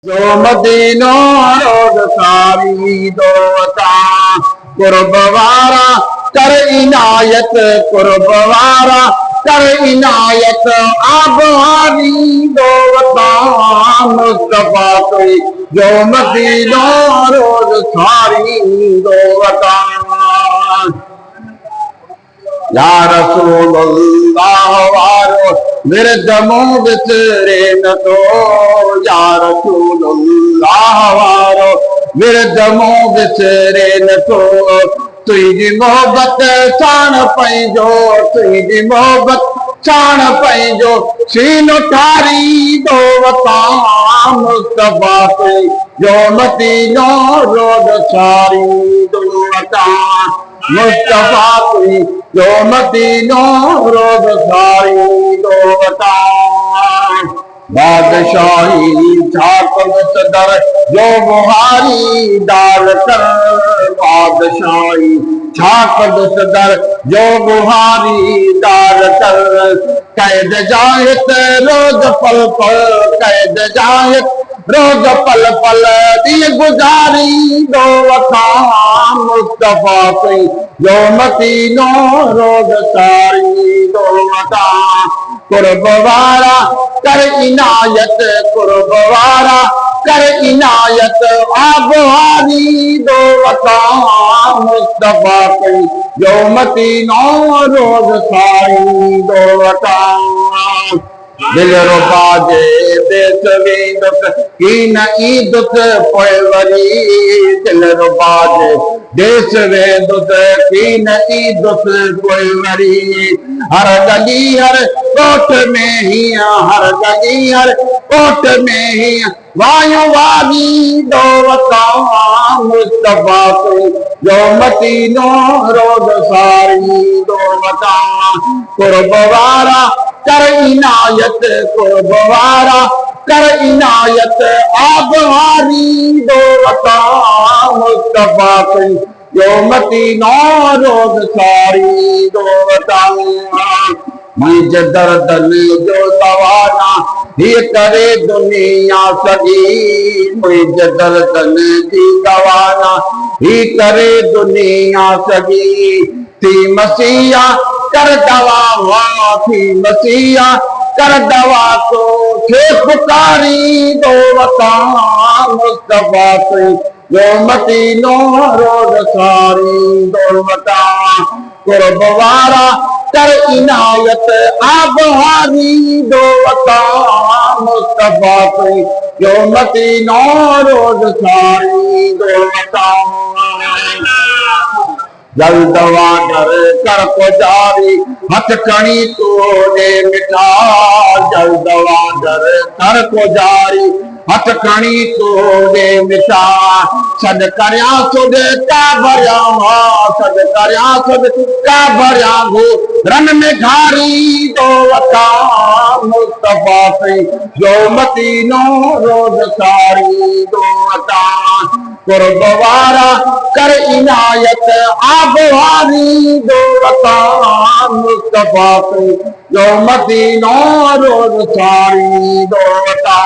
जो मदीनो रोज़ सारी दोता कुर्ब वारा कर इनायत कुर्ब वारा कर इनायत आबहारी दोता मुस्तफा कोई जो मदीनो रोज़ सारी दोता या रसूलुल्लाह वारो विरदमो विसरे न तो या रसूलुल्लाह वारो विरदमो विसरे न तो तुझी मोहब्बत साण पंहिंजो तुझी मोहब्बत साण पंहिंजो सीनो ठारी दो वता मुस्तफा कोई जो मदीनो रोज़ सारी दो वता मुस्तफा कोई जो मदीनो रोज़ सारी दो वता बादशाही ठाकुर सदर जो बुहारी डाल कर बादशाही ठाकुर सदर जो बुहारी डाल कर कैद जायत रोज पल पल कैद जायत रोज पल पल दी गुजारी दो वता मुस्तफा कोई जो मदीनो रोज़ सारी दो वता कुर्ब वारा कर इनायत कुर्ब वारा कर इनायत आबहारी दो वता मुस्तफा कोई जो मदीनो रोज़ सारी दो वता दिल रुबा जे देश वेंदुसि की न ईंदुसि पोइ वरी दिल रुबा जे देश वेंदुसि की न ईंदुसि पोइ वरी हर गली हर कोट में हीअं हर गली हर कोट में हीअं वायूं वागी दो वता मुस्तफा कोई जो मदीनो रोज़ सारी दो वता कुर्ब वारा कर इनायत कुर्ब वारा कर इनायत आबहारी दो वता मुस्तफा कोई जो मदीनो रोज़ सारी दो वता मुंहिंजे दर्दन जो दवाना हीअ करे दुनिया सॼी मुंहिंजे दर्दन जी दवाना ही करे दुनिया सॼी थी मसीहा कर दवा वाह थी मसीहा कर दवा तो थे पुकारी दो वता मुस्तफा कोई जो मदीनो रोज़ सारी दो वता कुर्ब वारा कर इनायत आबहारी दो वता मुस्तफा कोई जो मदीनो रोज़ सारी दो वता जल्द वाडर कर को जारी हथ खणी तोड़े मिठा जल्द वाडर कर को जारी हथ खणी तोड़े मिठा सद करया सुद का भरिया सद करया सुद का भरिया हो रन में घारी दो वता मुस्तफा कोई जो मदीनो रोज़ सारी दो वता कुर्ब वारा कर इनायत आबहारी दो वता मुस्तफा कोई जो मदीनो रोज़ सारी दो वता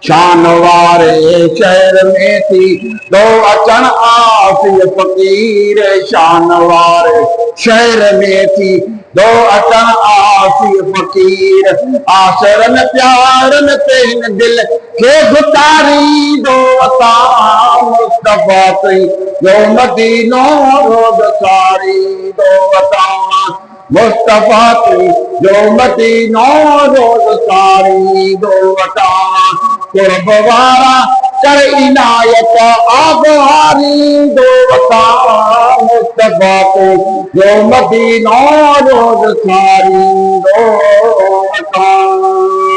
शान वारे शहर में थी दो अचन आसिय फकीर शान वारे शहर में थी दो अचन आसिय फकीर आसरन प्यारन ते हिन दिल के गुतारी दो वता मुस्तफा कोई जो मदीनो रोज़ सारी दो वता मुस्तफा कोई जो मदीनो रोज़ सारी दो वता कुर्ब वारा कर इनायत आबहारी दो वता मुस्तफा कोई जो मदीनो रोज़ सारी दो